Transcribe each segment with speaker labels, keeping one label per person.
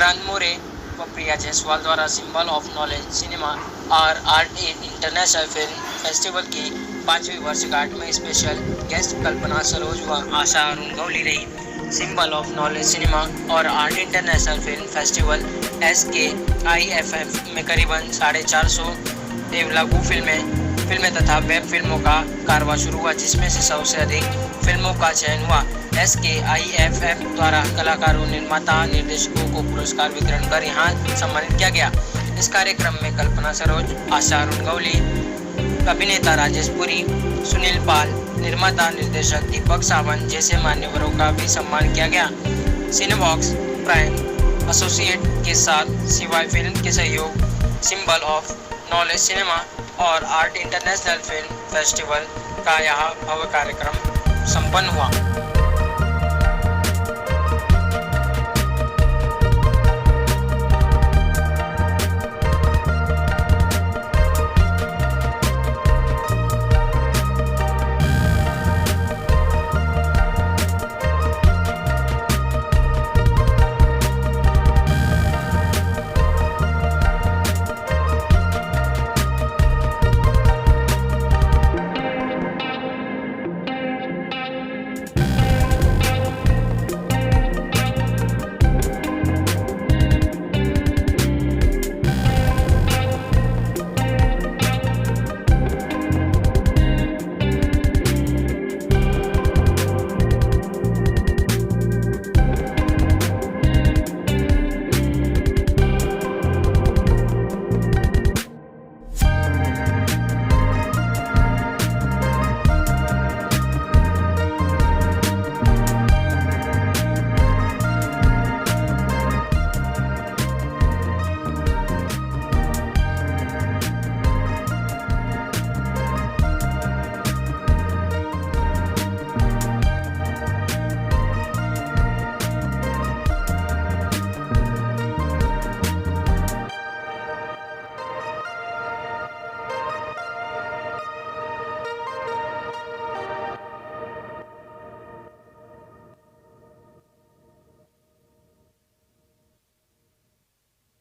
Speaker 1: विक्रांत मोरे व प्रिया जायसवाल द्वारा symbol of knowledge cinema और आर्ट इंटरनेशनल फिल्म फेस्टिवल की 5वीं वर्षगांठ में स्पेशल गेस्ट कल्पना सरोज व आशा अरुण गौली रही। सिंबल ऑफ नॉलेज सिनेमा और art international film festival SKIFF में करीबन 450 लघु फिल्में तथा वेब फिल्मों का कारवा शुरू हुआ, जिसमें से सबसे अधिक फिल्मों का चयन हुआ। SKIFF द्वारा कलाकारों, निर्माता, निर्देशकों को पुरस्कार वितरण कर यहाँ सम्मानित किया गया। इस कार्यक्रम में कल्पना सरोज, आशा अरुण गौली, अभिनेता राजेश पुरी, सुनील पाल, निर्माता निर्देशक दीपक सावंत जैसे मान्यवरों का भी सम्मान किया गया। सिनेबॉक्स प्राइम एसोसिएट के साथ सिवाय फिल्म के सहयोग सिंबल ऑफ नॉलेज सिनेमा और आर्ट इंटरनेशनल फिल्म फेस्टिवल का यह भव्य कार्यक्रम संपन्न हुआ।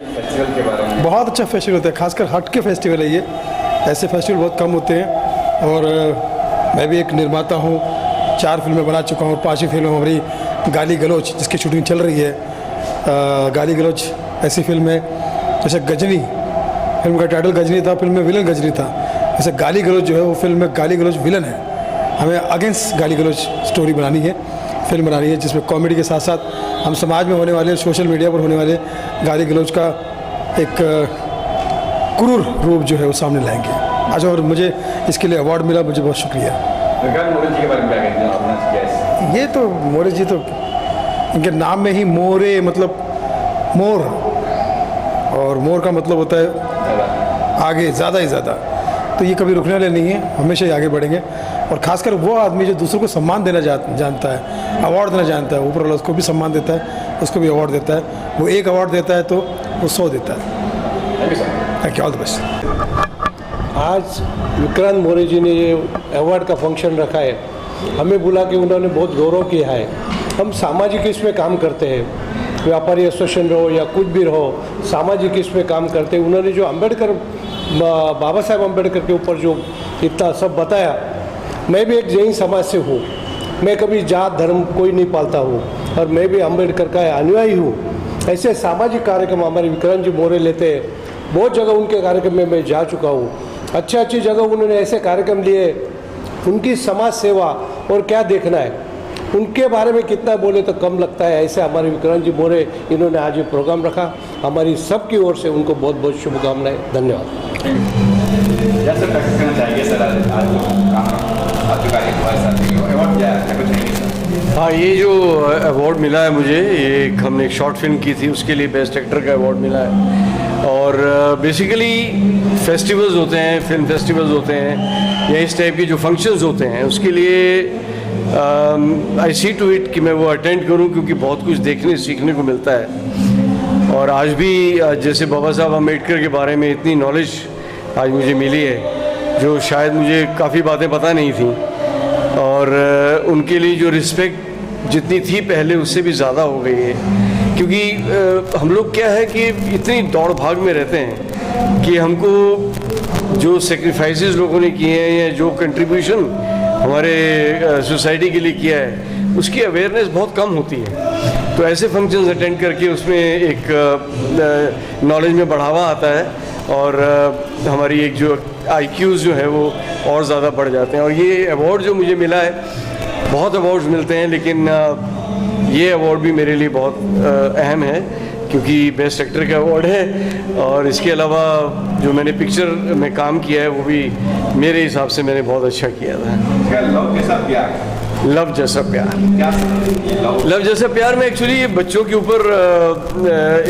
Speaker 2: फेस्टिवल के बारे में
Speaker 3: बहुत अच्छा फेस्टिवल होता है, खासकर हट के फेस्टिवल है ये। ऐसे फेस्टिवल बहुत कम होते हैं और मैं भी एक निर्माता हूँ, 4 फिल्में बना चुका हूँ। 5वीं फिल्म हमारी गाली गलोच, जिसकी शूटिंग चल रही है। गाली गलोच ऐसी फिल्म है जैसे गजनी, फिल्म का टाइटल गजनी था, फिल्म में विलन गजनी था। जैसे गाली गलोच जो है वो फिल्म में गाली गलोच विलन है। हमें अगेंस्ट गाली गलोच स्टोरी बनानी है, फिल्म बनानी है, जिसमें कॉमेडी के साथ साथ हम समाज में होने वाले, सोशल मीडिया पर होने वाले गाली गलोच का एक क्रूर रूप जो है वो सामने लाएंगे आज। और मुझे इसके लिए अवार्ड मिला, मुझे बहुत शुक्रिया।
Speaker 2: विक्रांत मोरे जी के बारे में क्या कहते हैं आपने?
Speaker 3: ये तो मोरे जी तो इनके नाम में ही मोरे मतलब मोर, और मोर का मतलब होता है आगे, ज़्यादा ही ज़्यादा। तो ये कभी रुकने वाले नहीं है, हमेशा ही आगे बढ़ेंगे। और खासकर वो आदमी जो दूसरों को सम्मान देना जानता है, अवार्ड देना जानता है, ऊपर वाला उसको भी सम्मान देता है, उसको भी अवार्ड देता है। वो एक अवार्ड देता है तो वो 100 देता है। Thank you, all the best.
Speaker 4: आज विक्रांत मोरे जी ने ये अवार्ड का फंक्शन रखा है, हमें बुला के उन्होंने बहुत गौरव किया है। हम सामाजिक इसमें काम करते हैं, व्यापारी एसोसिएशन रहो या कुछ भी रहो, सामाजिक इसमें काम करते हैं। उन्होंने जो बाबा साहेब अम्बेडकर के ऊपर जो इतना सब बताया, मैं भी एक जैन समाज से हूँ, मैं कभी जात धर्म कोई नहीं पालता हूँ और मैं भी अम्बेडकर का अनुयायी हूँ। ऐसे सामाजिक कार्यक्रम हमारे विक्रांत जी मोरे लेते हैं, बहुत जगह उनके कार्यक्रम में मैं जा चुका हूँ। अच्छी जगह उन्होंने ऐसे कार्यक्रम लिए, उनकी समाज सेवा और क्या देखना है, उनके बारे में कितना बोले तो कम लगता है। ऐसे हमारे विक्रांत जी मोरे इन्होंने आज ये प्रोग्राम रखा, हमारी सबकी ओर से उनको बहुत बहुत शुभकामनाएं। धन्यवाद।
Speaker 5: हाँ, ये जो अवार्ड मिला है मुझे, ये हमने एक शॉर्ट फिल्म की थी, उसके लिए बेस्ट एक्टर का अवार्ड मिला है। और बेसिकली फेस्टिवल्स होते हैं, फिल्म फेस्टिवल्स होते हैं या इस टाइप के जो फंक्शंस होते हैं, उसके लिए आई सी टू इट कि मैं वो अटेंड करूं, क्योंकि बहुत कुछ देखने सीखने को मिलता है। और आज भी जैसे बाबा साहब अम्बेडकर के बारे में इतनी नॉलेज आज मुझे मिली है, जो शायद मुझे काफ़ी बातें पता नहीं थी। और उनके लिए जो रिस्पेक्ट जितनी थी पहले उससे भी ज़्यादा हो गई है, क्योंकि हम लोग क्या है कि इतनी दौड़ भाग में रहते हैं कि हमको जो सेक्रीफाइसेस लोगों ने किए हैं या जो कंट्रीब्यूशन हमारे सोसाइटी के लिए किया है उसकी अवेयरनेस बहुत कम होती है। तो ऐसे फंक्शंस अटेंड करके उसमें एक नॉलेज में बढ़ावा आता है और हमारी एक जो IQs जो है वो और ज़्यादा बढ़ जाते हैं। और ये अवार्ड जो मुझे मिला है, बहुत अवार्ड्स मिलते हैं लेकिन ये अवार्ड भी मेरे लिए बहुत अहम है क्योंकि बेस्ट एक्टर का अवार्ड है और इसके अलावा जो मैंने पिक्चर में काम किया है वो भी मेरे हिसाब से मैंने बहुत अच्छा किया था।
Speaker 2: लव के साथ प्यार,
Speaker 5: लव जैसा प्यार,
Speaker 2: क्या
Speaker 5: लव जैसा प्यार में एक्चुअली ये बच्चों के ऊपर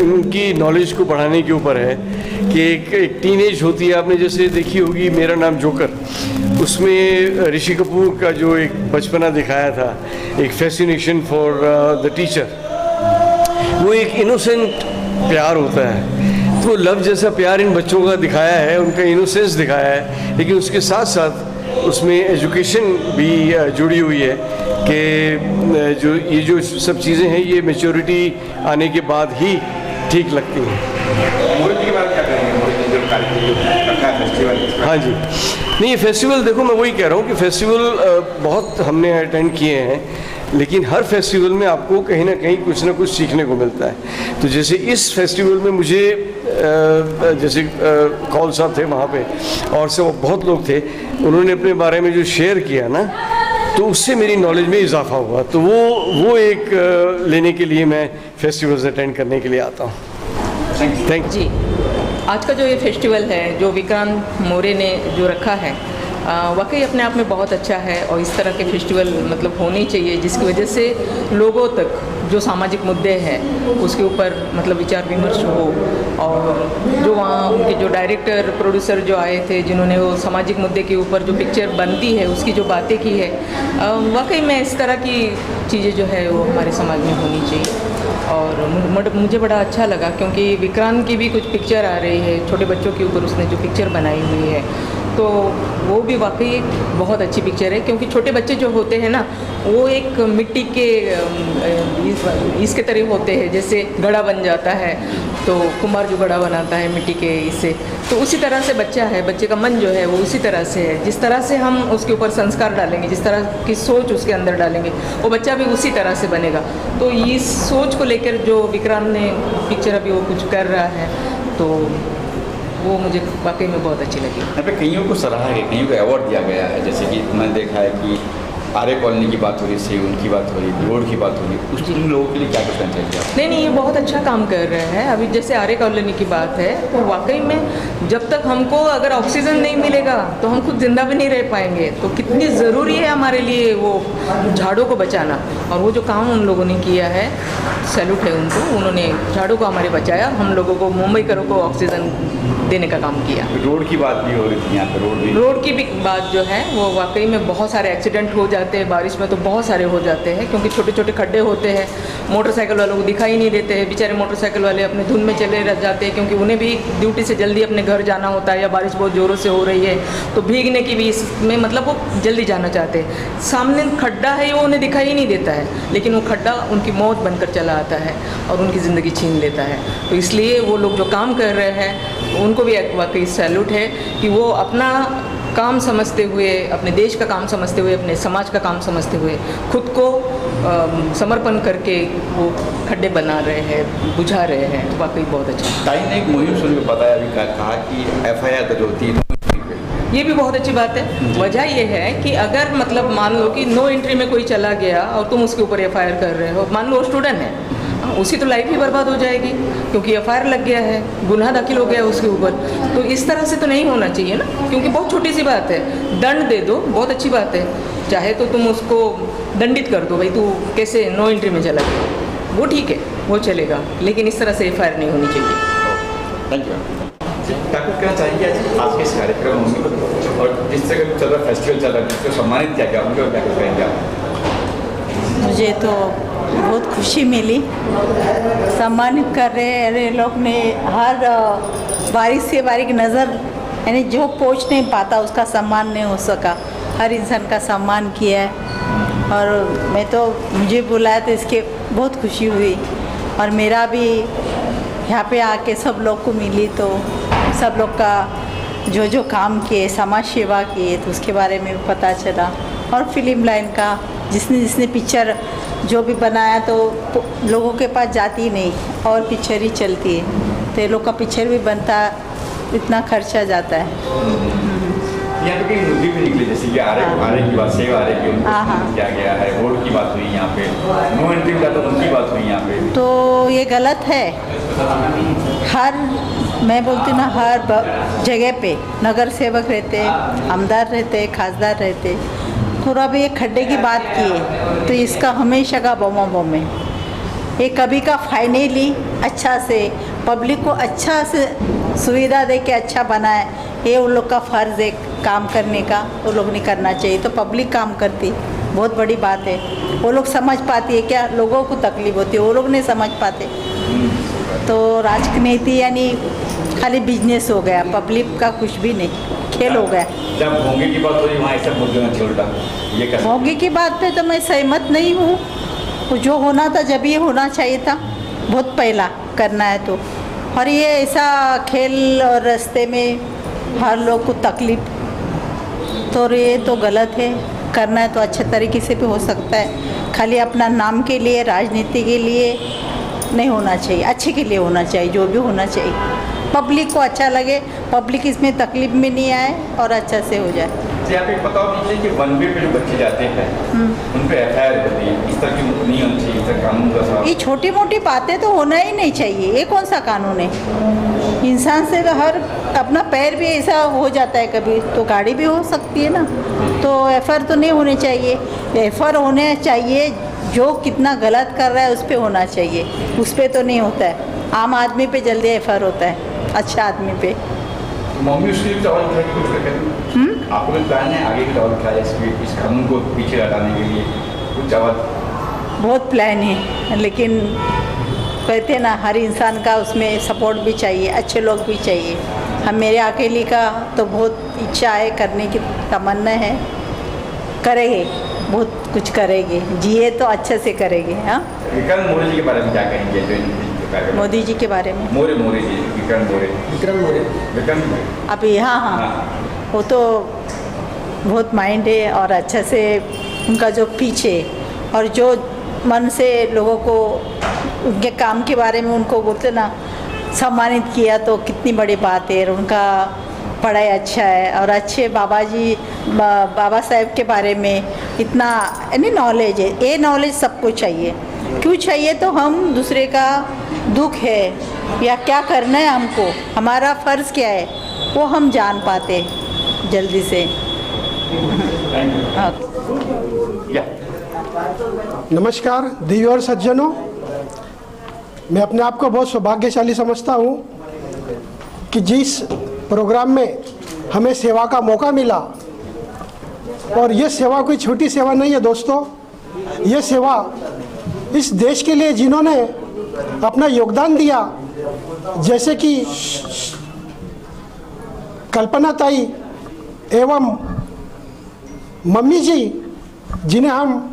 Speaker 5: इनकी नॉलेज को बढ़ाने के ऊपर है कि एक टीनेज होती है। आपने जैसे देखी होगी मेरा नाम जोकर, उसमें ऋषि कपूर का जो एक बचपना दिखाया था, एक फैसिनेशन फॉर द टीचर, वो एक इनोसेंट प्यार होता है। तो लव जैसा प्यार इन बच्चों का दिखाया है, उनका इनोसेंस दिखाया है, लेकिन उसके साथ साथ उसमें एजुकेशन भी जुड़ी हुई है कि जो ये जो सब चीज़ें हैं ये मैच्योरिटी आने के बाद ही ठीक लगती हैं।
Speaker 2: मोहित जी के बारे में क्या करेंगे? मोहित जी जो कार्यक्रम रखा है फेस्टिवल।
Speaker 5: हाँ जी, नहीं ये फेस्टिवल देखो मैं वही कह रहा हूँ कि फेस्टिवल बहुत हमने अटेंड किए हैं, लेकिन हर फेस्टिवल में आपको कहीं ना कहीं कुछ ना कुछ सीखने को मिलता है। तो जैसे इस फेस्टिवल में मुझे जैसे कौल साहब थे वहाँ पे और से बहुत लोग थे, उन्होंने अपने बारे में जो शेयर किया ना, तो उससे मेरी नॉलेज में इजाफा हुआ। तो वो एक लेने के लिए मैं फेस्टिवल्स अटेंड करने के लिए आता हूँ। थैंक
Speaker 6: जी, आज का जो ये फेस्टिवल है जो विक्रांत मोरे ने जो रखा है वाकई अपने आप में बहुत अच्छा है और इस तरह के फेस्टिवल मतलब होने चाहिए जिसकी वजह से लोगों तक जो सामाजिक मुद्दे हैं उसके ऊपर मतलब विचार विमर्श हो। और जो वहाँ उनके जो डायरेक्टर प्रोड्यूसर जो आए थे जिन्होंने वो सामाजिक मुद्दे के ऊपर जो पिक्चर बनती है उसकी जो बातें की है, वाकई में इस तरह की चीज़ें जो है वो हमारे समाज में होनी चाहिए। और मुझे बड़ा अच्छा लगा क्योंकि विक्रांत की भी कुछ पिक्चर आ रही है, छोटे बच्चों के ऊपर उसने जो पिक्चर बनाई हुई है, तो वो भी वाकई बहुत अच्छी पिक्चर है। क्योंकि छोटे बच्चे जो होते हैं ना वो एक मिट्टी के इसके तरह होते हैं, जैसे घड़ा बन जाता है तो कुम्हार जो घड़ा बनाता है मिट्टी के इससे, तो उसी तरह से बच्चा है, बच्चे का मन जो है वो उसी तरह से है। जिस तरह से हम उसके ऊपर संस्कार डालेंगे, जिस तरह की सोच उसके अंदर डालेंगे, वो बच्चा भी उसी तरह से बनेगा। तो इस सोच को लेकर जो विक्रांत ने पिक्चर अभी वो कुछ कर रहा है तो वो मुझे वाकई में बहुत अच्छी लगी।
Speaker 2: यहाँ पे कईयों को सराहा गया, कईयों को अवार्ड दिया गया है, जैसे कि मैंने देखा है कि आर्य कॉलोनी की बात हो रही थी, उनकी बात हो रही, रोड की बात हो रही, उस उन लोगों के लिए क्या कुछ करना चाहिए आप?
Speaker 6: नहीं, ये बहुत अच्छा काम कर रहे हैं। अभी जैसे आर्य कॉलोनी की बात है तो वाकई में जब तक हमको अगर ऑक्सीजन नहीं मिलेगा तो हम खुद जिंदा भी नहीं रह पाएंगे। तो कितनी ज़रूरी है हमारे लिए वो झाड़ों को बचाना, और वो जो काम उन लोगों ने किया है सैल्यूट है उनको। उन्होंने झाड़ों को हमारे बचाया, हम लोगों को मुंबईकरों को ऑक्सीजन देने का काम किया।
Speaker 2: रोड की बात भी हो रही थी यहाँ पे,
Speaker 6: रोड की भी बात जो है वो वाकई में बहुत सारे एक्सीडेंट हो जाते हैं, बारिश में तो बहुत सारे हो जाते हैं क्योंकि छोटे छोटे खड्डे होते हैं। मोटरसाइकिल वालों को दिखाई नहीं देते हैं, बेचारे मोटरसाइकिल वाले अपने धुन में चले रह जाते हैं क्योंकि उन्हें भी ड्यूटी से जल्दी अपने घर जाना होता है, या बारिश बहुत ज़ोरों से हो रही है तो भीगने की भी इसमें मतलब वो जल्दी जाना चाहते हैं। सामने खड्डा है वो उन्हें दिखाई ही नहीं देता है, लेकिन वो खड्डा उनकी मौत बनकर चला आता है और उनकी ज़िंदगी छीन लेता है। तो इसलिए वो लोग जो काम कर रहे हैं उनको भी वाकई सैल्यूट है कि वो अपना काम समझते हुए, अपने देश का काम समझते हुए, अपने समाज का काम समझते हुए खुद को समर्पण करके वो खड्डे बना रहे हैं, बुझा रहे हैं। तो वाकई बहुत अच्छा।
Speaker 2: टाइम ने एक मुहिम शुरू में बताया, अभी कहा कि FIR दर्ज होती है,
Speaker 6: ये भी बहुत अच्छी बात है। वजह ये है कि अगर मतलब मान लो कि नो एंट्री में कोई चला गया और तुम उसके ऊपर FIR कर रहे हो, मान लो स्टूडेंट है, उसकी तो लाइफ ही बर्बाद हो जाएगी क्योंकि FIR लग गया है, गुनाह दाखिल हो गया उसके ऊपर। तो इस तरह से तो नहीं होना चाहिए ना, क्योंकि बहुत छोटी सी बात है, दंड दे दो, बहुत अच्छी बात है। चाहे तो तुम उसको दंडित कर दो, भाई तू कैसे नो एंट्री में चला गया, वो ठीक है, वो चलेगा, लेकिन इस तरह से FIR नहीं होनी चाहिए।
Speaker 2: Thank you. क्या कुछ कहना चाहेंगे आज के इस कार्यक्रम में, और जिस तरह चल रहा फेस्टिवल चल रहा है जिसको सम्मानित किया गया, उनको क्या कुछ कहेंगे आप?
Speaker 7: मुझे तो बहुत खुशी मिली, सम्मानित कर रहे लोग ने हर बारीक से बारीक नज़र, यानी जो पहुंच नहीं पाता उसका सम्मान नहीं हो सका, हर इंसान का सम्मान किया है। और मैं तो मुझे बुलाया तो इसके बहुत खुशी हुई और मेरा भी यहाँ पे आके सब लोग को मिली तो सब लोग का जो जो काम किए समाज सेवा किए तो उसके बारे में भी पता चला। और फिल्म लाइन का जिसने जिसने पिक्चर जो भी बनाया तो लोगों के पास जाती नहीं और पिक्चर ही चलती है तो ये लोग का पिक्चर भी बनता इतना खर्चा जाता है।
Speaker 2: यहाँ पे कई मुद्दे भी निकले जैसे कि आरे की बात सेवा आरे की उनको किया गया है, वोट की बात हुई यहाँ पे, नो एंट्री का तो उनकी बात हुई यहाँ पे,
Speaker 7: तो ये गलत है। मैं बोलती ना हर जगह पे नगर सेवक रहते, आमदार रहते, खासदार रहते, थोड़ा भी ये खड्डे की बात की है तो इसका हमेशा का बम बम है। ये कभी का फाइनली अच्छा से पब्लिक को अच्छा से सुविधा दे के अच्छा बनाए, ये उन लोग का फ़र्ज़ है काम करने का, वो लोग नहीं करना चाहिए तो पब्लिक काम करती, बहुत बड़ी बात है। वो लोग समझ पाती है क्या लोगों को तकलीफ होती है, वो लोग नहीं समझ पाते। तो राजनीति यानी खाली बिजनेस हो गया, पब्लिक का कुछ भी नहीं, खेल हो गया।
Speaker 2: जब भोंगे की बात हो रही वहाँ ऐसा बोल देना उल्टा ये कैसे?
Speaker 7: भोंगे की बात पे तो मैं सहमत नहीं हूँ, जो होना था जब ये होना चाहिए था बहुत पहला करना है तो। और ये ऐसा खेल और रास्ते में हर लोग को तकलीफ तो ये तो गलत है। करना है तो अच्छे तरीके से भी हो सकता है, खाली अपना नाम के लिए राजनीति के लिए नहीं होना चाहिए, अच्छे के लिए होना चाहिए, जो भी होना चाहिए पब्लिक को अच्छा लगे, पब्लिक इसमें तकलीफ में नहीं आए और अच्छा से हो जाए।
Speaker 2: यहाँ पे पता नहीं कि वन वे पे जो बच्चे जाते हैं उन पे FIR होती है, इस तरह की नहीं होनी चाहिए, इस तरह कानून का
Speaker 7: ये छोटी मोटी बातें तो होना ही नहीं चाहिए, ये कौन सा कानून है? इंसान से हर अपना पैर भी ऐसा हो जाता है कभी तो गाड़ी भी हो सकती है ना, तो FIR तो नहीं होने चाहिए। FIR होने चाहिए जो कितना गलत कर रहा है उस पर होना चाहिए, उस पर तो नहीं होता है। आम आदमी पे जल्दी FIR होता है, अच्छा आदमी पे।
Speaker 2: मम्मी उसके लिए चावल खाने की कोशिश करती है, आपको भी प्लान है आगे भी चावल खाए इस कानून को पीछे हटाने के लिए कुछ चावल? बहुत
Speaker 7: प्लान है, लेकिन कहते हैं ना हर इंसान का उसमें सपोर्ट भी चाहिए, अच्छे लोग भी चाहिए। हम मेरे अकेली का तो बहुत इच्छा है, करने की तमन्ना है, करेंगे बहुत कुछ करेंगे, जिए तो अच्छे से करेंगे। हाँ,
Speaker 2: विक्रम मोरे जी के बारे में क्या कहेंगे?
Speaker 7: मोदी जी के बारे में
Speaker 2: मोरे जी विक्रम मोरे
Speaker 7: अभी हाँ, वो तो बहुत माइंड है और अच्छा से उनका जो पीछे और जो मन से लोगों को उनके काम के बारे में उनको बोलते ना सम्मानित किया तो कितनी बड़ी बात है। उनका पढ़ाई अच्छा है और अच्छे बाबा साहेब के बारे में इतना यानी नॉलेज है। ये नॉलेज सबको चाहिए, क्यों चाहिए? तो हम दूसरे का दुख है या क्या करना है हमको, हमारा फ़र्ज़ क्या है वो हम जान पाते जल्दी से।
Speaker 3: नमस्कार देवी और सज्जनों, मैं अपने आप को बहुत सौभाग्यशाली समझता हूँ कि जिस प्रोग्राम में हमें सेवा का मौका मिला, और ये सेवा कोई छोटी सेवा नहीं है दोस्तों, ये सेवा इस देश के लिए जिन्होंने अपना योगदान दिया, जैसे कि कल्पना ताई एवं मम्मी जी, जिन्हें हम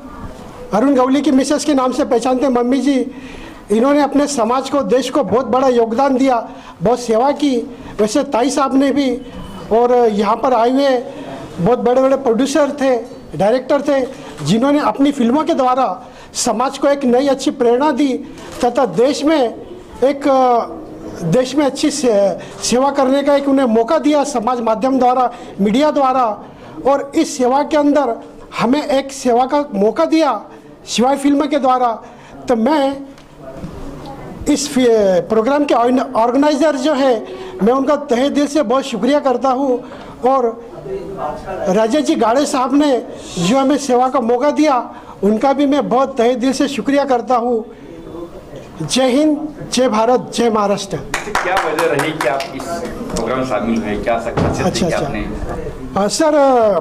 Speaker 3: अरुण गवली की मिसेस के नाम से पहचानते हैं, मम्मी जी, इन्होंने अपने समाज को, देश को बहुत बड़ा योगदान दिया, बहुत सेवा की। वैसे ताई साहब ने भी, और यहाँ पर आए हुए बहुत बड़े बड़े प्रोड्यूसर थे, डायरेक्टर थे, जिन्होंने अपनी फिल्मों के द्वारा समाज को एक नई अच्छी प्रेरणा दी तथा देश में अच्छी सेवा करने का एक उन्हें मौका दिया समाज माध्यम द्वारा, मीडिया द्वारा। और इस सेवा के अंदर हमें एक सेवा का मौका दिया शिवाय फिल्म के द्वारा। तो मैं इस प्रोग्राम के ऑर्गेनाइज़र जो है, मैं उनका तहे दिल से बहुत शुक्रिया करता हूँ। और राजेश जी गाड़े साहब ने जो हमें सेवा का मौका दिया, उनका भी मैं बहुत तहे दिल से शुक्रिया करता हूँ। जय हिंद, जय भारत, जय महाराष्ट्र।
Speaker 2: क्या वजह रही कि आप इस प्रोग्राम में शामिल हुए? क्या सक्सेस देखी आपने?
Speaker 3: सर,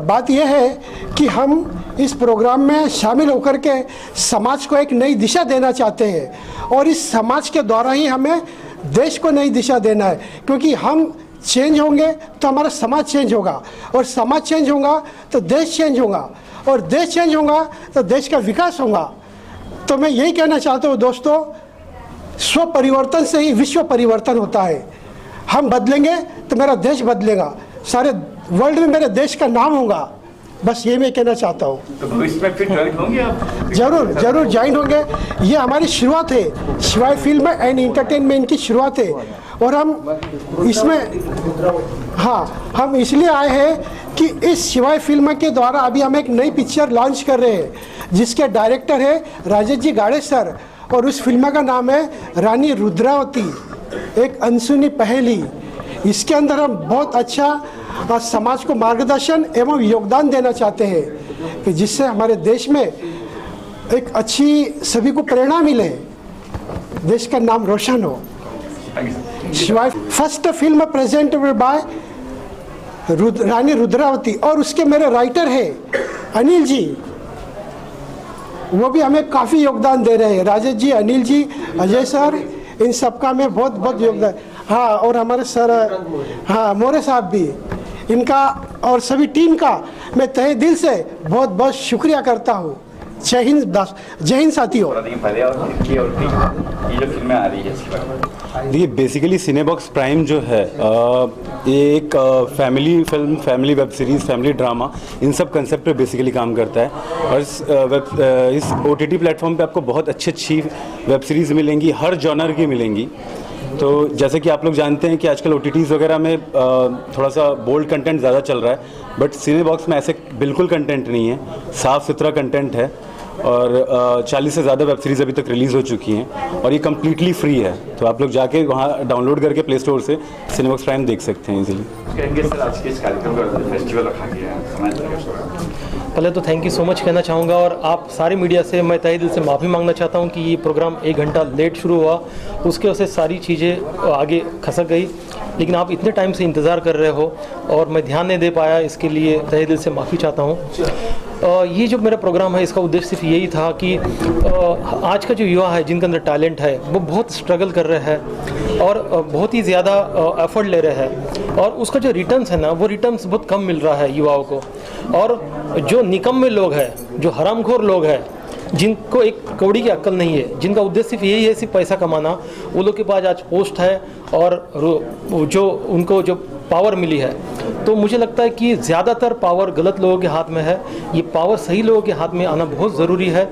Speaker 3: बात यह है कि हम इस प्रोग्राम में शामिल होकर के समाज को एक नई दिशा देना चाहते हैं, और इस समाज के द्वारा ही हमें देश को नई दिशा देना है। क्योंकि हम चेंज होंगे तो हमारा समाज चेंज होगा, और समाज चेंज होगा तो देश चेंज होगा।
Speaker 8: और देश चेंज होगा तो देश का विकास होगा। तो मैं यही कहना चाहता हूँ दोस्तों, स्व परिवर्तन से ही विश्व परिवर्तन होता है। हम बदलेंगे तो मेरा देश बदलेगा, सारे वर्ल्ड में मेरे देश का नाम होगा। बस ये मैं कहना चाहता हूँ।
Speaker 2: तो भविष्य में फिर ज्वाइन होंगे आप?
Speaker 8: जरूर ज्वाइन होंगे। ये हमारी शुरुआत है, शिवाय फिल्म एंड इंटरटेनमेंट की शुरुआत है। और हम इसमें हम इसलिए आए हैं कि इस शिवाय फिल्म के द्वारा अभी हम एक नई पिक्चर लॉन्च कर रहे हैं, जिसके डायरेक्टर है राजेश जी गाड़े सर, और उस फिल्म का नाम है रानी रुद्रावती, एक अनसुनी पहेली। इसके अंदर हम बहुत अच्छा समाज को मार्गदर्शन एवं योगदान देना चाहते हैं कि जिससे हमारे देश में एक अच्छी सभी को प्रेरणा मिले, देश का नाम रोशन हो। शिवाय फर्स्ट फिल्म प्रेजेंटेड बाय रानी रुद्रावती, और उसके मेरे राइटर है अनिल जी, वो भी हमें काफ़ी योगदान दे रहे हैं। राजेश जी, अनिल जी, अजय सर, इन सबका मैं बहुत बहुत योगदान। हाँ, और हमारे सर मोरे साहब भी, इनका और सभी टीम का मैं तहे दिल से बहुत बहुत शुक्रिया करता हूँ। जय हिंद साथियों।
Speaker 2: ये जो फिल्में आ रही है,
Speaker 9: देखिए बेसिकली सिनेबॉक्स प्राइम जो है ये एक family film, family web series, family drama, इन सब कंसेप्ट पे बेसिकली काम करता है। और इस OTT प्लेटफॉर्म पे आपको बहुत अच्छी वेब सीरीज़ मिलेंगी, हर जॉनर की मिलेंगी। तो जैसे कि आप लोग जानते हैं कि आजकल OTTs वगैरह में थोड़ा सा बोल्ड कंटेंट ज़्यादा चल रहा है, बट सिनेबॉक्स में ऐसे बिल्कुल कंटेंट नहीं है, साफ़ सुथरा कंटेंट है। और 40 से ज़्यादा वेब सीरीज़ अभी तक रिलीज़ हो चुकी हैं, और ये कम्प्लीटली फ्री है। तो आप लोग जाके वहाँ डाउनलोड करके प्ले स्टोर से सिनेबॉक्स प्राइम देख सकते हैं इजीली।
Speaker 2: कहेंगे सर, आज के इस कार्यक्रम का फेस्टिवल रखा गया है,
Speaker 10: पहले तो थैंक यू सो मच कहना चाहूँगा, और आप सारे मीडिया से मैं तहे दिल से माफ़ी मांगना चाहता हूँ कि ये प्रोग्राम 1 घंटा लेट शुरू हुआ, उसके वजह से सारी चीज़ें आगे खसक गई। लेकिन आप इतने टाइम से इंतज़ार कर रहे हो और मैं ध्यान नहीं दे पाया, इसके लिए तहे दिल से माफ़ी चाहता हूँ। ये जो मेरा प्रोग्राम है, इसका उद्देश्य सिर्फ यही था कि आज का जो युवा है, जिनके अंदर टैलेंट है, वो बहुत स्ट्रगल कर रहे हैं और बहुत ही ज़्यादा एफर्ट ले रहे हैं, और उसका जो रिटर्न्स है ना, वो रिटर्न्स बहुत कम मिल रहा है युवाओं को। और जो निकम्मे लोग हैं, जो हरामखोर लोग हैं, जिनको एक कौड़ी की अक्ल नहीं है, जिनका उद्देश्य सिर्फ यही है सिर्फ पैसा कमाना, वो लोग के पास आज पोस्ट है और जो उनको जो पावर मिली है। तो मुझे लगता है कि ज़्यादातर पावर गलत लोगों के हाथ में है। ये पावर सही लोगों के हाथ में आना बहुत ज़रूरी है,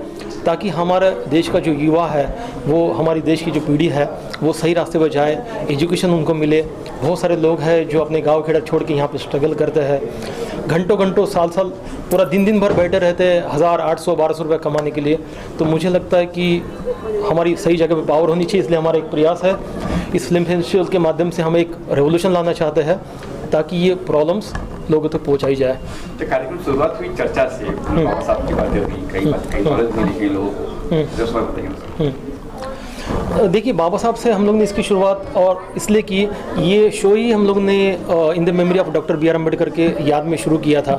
Speaker 10: ताकि हमारे देश का जो युवा है, वो हमारी देश की जो पीढ़ी है, वो सही रास्ते पर जाए, एजुकेशन उनको मिले। बहुत सारे लोग हैं जो अपने गांव खेड़ा छोड़ के यहाँ पे स्ट्रगल करते हैं, घंटों साल पूरा दिन भर बैठे रहते हैं 1000, 800, 1200 रुपये कमाने के लिए। तो मुझे लगता है कि हमारी सही जगह पे पावर होनी चाहिए, इसलिए हमारा एक प्रयास है। इस फिल्म फेस्टिवल के माध्यम से हम एक रेवोल्यूशन लाना चाहते हैं, ताकि ये प्रॉब्लम्स लोगों तक पहुंचाई जाए।
Speaker 2: तो कार्यक्रम शुरुआत हुई चर्चा से, साहब की बातें हुई, कई नॉलेज मिली कई लोगों को।
Speaker 10: देखिए, बाबा साहब से हम लोग ने इसकी शुरुआत और इसलिए की, ये शो ही हम लोग ने in the memory of doctor B R Ambedkar के याद में शुरू किया था,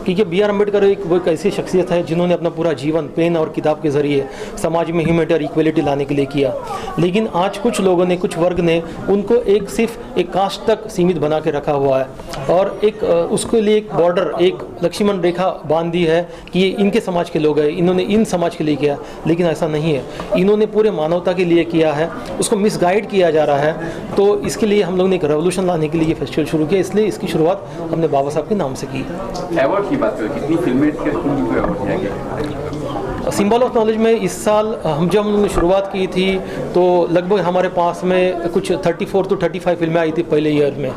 Speaker 10: क्योंकि बी आर अम्बेडकर वो एक ऐसी शख्सियत है जिन्होंने अपना पूरा जीवन पेन और किताब के ज़रिए समाज में ह्यूमैनिटी और इक्वलिटी लाने के लिए किया। लेकिन आज कुछ लोगों ने, कुछ वर्ग ने उनको सिर्फ एक कास्ट तक सीमित बना के रखा हुआ है, और एक उसके लिए एक बॉर्डर, एक लक्ष्मण रेखा बांध दी है कि ये इनके समाज के लोग हैं, इन्होंने इन समाज के लिए किया। लेकिन ऐसा नहीं है, इन्होंने पूरे मानवता के लिए किया है, उसको मिसगाइड किया जा रहा है। तो इसके लिए हम लोग ने एक रेवोल्यूशन लाने के लिए ये फेस्टिवल शुरू किया, इसलिए इसकी शुरुआत हमने बाबा साहब के नाम से की।
Speaker 2: अवार्ड की बात करें, कितनी फिल्में अवार्ड दिया गया?
Speaker 10: सिंबल ऑफ नॉलेज में इस साल जब हम लोगों ने शुरुआत की थी, तो लगभग हमारे पास में कुछ 34 to 35 फिल्में आई थी पहले ईयर में।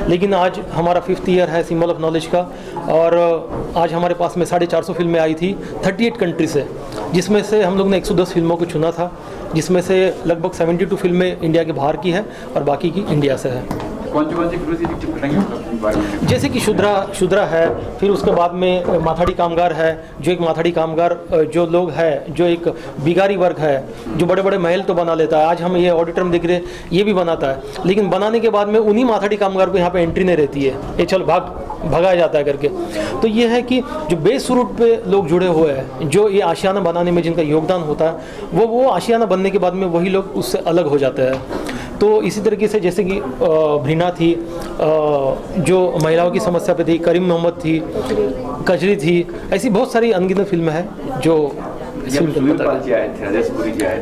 Speaker 10: लेकिन आज हमारा 5th ईयर है सिंबल ऑफ नॉलेज का, और आज हमारे पास में 450 फिल्में आई थी 38 कंट्री से, जिसमें से हम लोग ने 110 फिल्मों को चुना था, जिसमें से लगभग 72 फिल्में इंडिया के बाहर की है और बाकी की इंडिया से है।
Speaker 2: कौन सी फिल्म बताएंगे?
Speaker 10: जैसे कि शुद्रा है, फिर उसके बाद में माथाड़ी कामगार है, जो एक माथाड़ी कामगार जो लोग हैं, जो एक बिगारी वर्ग है, जो बड़े बड़े महल तो बना लेता है। आज हम ये ऑडिटोरियम देख रहे हैं, ये भी बनाता है, लेकिन बनाने के बाद में उन्हीं माथाड़ी कामगार को यहाँ पे एंट्री नहीं रहती है, ये चल भगाया जाता है करके। तो ये है कि जो बेस रूट पे लोग जुड़े हुए हैं, जो ये आशियाना बनाने में जिनका योगदान होता है, वो आशियाना बनने के बाद में वही लोग उससे अलग हो जाते हैं। तो इसी तरीके से जैसे कि भरीना थी, जो महिलाओं की समस्या पे थी, करीम मोहम्मद थी, कजरी थी, ऐसी बहुत सारी अनगिनत फिल्में हैं जो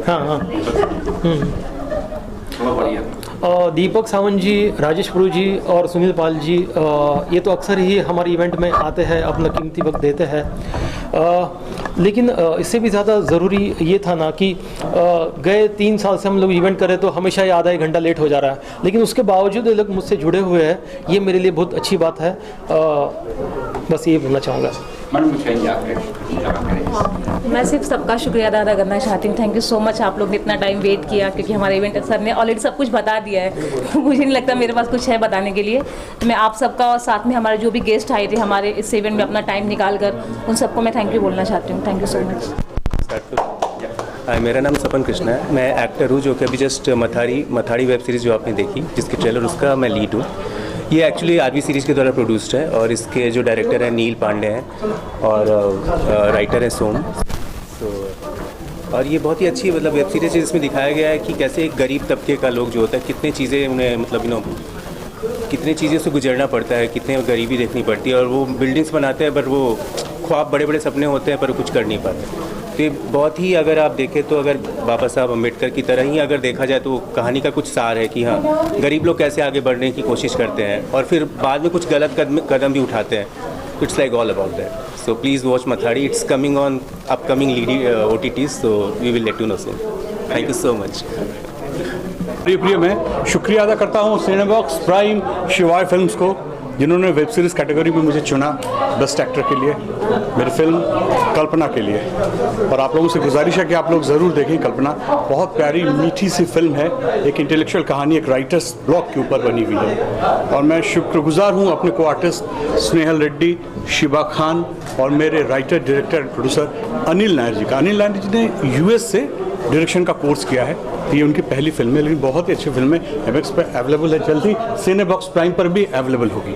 Speaker 10: हाँ हाँ दीपक सावंत जी, राजेश प्रभु जी और सुनील पाल जी ये तो अक्सर ही हमारे इवेंट में आते हैं, अपना कीमती वक्त देते हैं। लेकिन इससे भी ज़्यादा ज़रूरी ये था ना कि गए 3 साल से हम लोग इवेंट करें तो हमेशा ये आधा एक घंटा लेट हो जा रहा है, लेकिन उसके बावजूद ये लोग मुझसे जुड़े हुए हैं, ये मेरे लिए बहुत अच्छी बात है। बस ये बोलना चाहूँगा।
Speaker 11: मैं सिर्फ सबका शुक्रिया अदा करना चाहती हूँ। थैंक यू सो मच, आप लोग ने इतना टाइम वेट किया, क्योंकि हमारे इवेंट सर ने ऑलरेडी सब कुछ बता दिया है तो मुझे नहीं लगता मेरे पास कुछ है बताने के लिए। तो मैं आप सबका और साथ में हमारे जो भी गेस्ट आए थे हमारे इस इवेंट में अपना टाइम निकाल कर, उन सबको मैं थैंक यू बोलना चाहती हूँ। Thank you so much.
Speaker 12: मेरा नाम सपन कृष्णा है, मैं एक्टर हूँ जो कि अभी जस्ट मथाड़ी वेब सीरीज़ जो आपने देखी, जिसके ट्रेलर उसका मैं लीड हूँ। ये एक्चुअली आरबी सीरीज़ के द्वारा प्रोड्यूस्ड है और इसके जो डायरेक्टर हैं नील पांडे हैं और राइटर हैं सोम। तो और ये बहुत ही अच्छी मतलब वेब सीरीज़ है जिसमें दिखाया गया है कि कैसे एक गरीब तबके का लोग जो होता है कितनी चीज़ें उन्हें मतलब कितनी चीज़ें से गुजरना पड़ता है, कितने गरीबी देखनी पड़ती है, और वो बिल्डिंग्स बनाते हैं पर वो ख्वाब बड़े बड़े सपने होते हैं पर कुछ कर नहीं पाते। तो ये बहुत ही अगर आप देखें तो अगर बाबा साहब अम्बेडकर की तरह ही अगर देखा जाए तो कहानी का कुछ सार है कि हाँ गरीब लोग कैसे आगे बढ़ने की कोशिश करते हैं और फिर बाद में कुछ गलत कदम भी उठाते हैं। It's like all about that. So please watch Mathadi, it's coming on upcoming OTTs, so we will let you know soon. Thank you so much.
Speaker 13: प्रिय मैं शुक्रिया अदा करता हूँ सिनेबॉक्स प्राइम शिवाय फिल्म्स को, जिन्होंने वेब सीरीज़ कैटेगरी में मुझे चुना बेस्ट एक्टर के लिए, मेरी फिल्म कल्पना के लिए। और आप लोगों से गुजारिश है कि आप लोग ज़रूर देखें कल्पना। बहुत प्यारी मीठी सी फिल्म है, एक इंटेलेक्चुअल कहानी एक राइटर्स ब्लॉक के ऊपर बनी हुई है। और मैं शुक्रगुजार हूँ अपने को आर्टिस्ट स्नेहल रेड्डी, शिबा खान और मेरे writer director and producer Anil Nair ji का। अनिल नायर जी ने US से डायरेक्शन का कोर्स किया है, ये उनकी पहली फिल्म है, लेकिन बहुत ही अच्छी फिल्म है। MX पर अवेलेबल है, जल्दी सिनेबॉक्स प्राइम पर भी अवेलेबल होगी।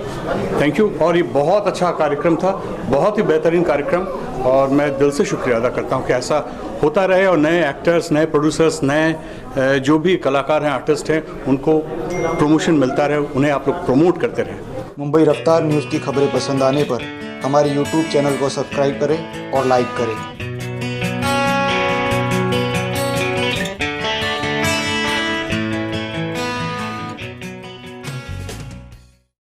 Speaker 13: Thank you. और ये बहुत अच्छा कार्यक्रम था, बहुत ही बेहतरीन कार्यक्रम, और मैं दिल से शुक्रिया अदा करता हूँ कि ऐसा होता रहे और नए एक्टर्स, नए प्रोड्यूसर्स, नए जो भी कलाकार हैं, आर्टिस्ट हैं, उनको प्रमोशन मिलता रहे, उन्हें आप लोग प्रमोट करते रहें।
Speaker 14: मुंबई रफ्तार न्यूज़ की खबरें पसंद आने पर हमारे YouTube चैनल को सब्सक्राइब करें और लाइक करें।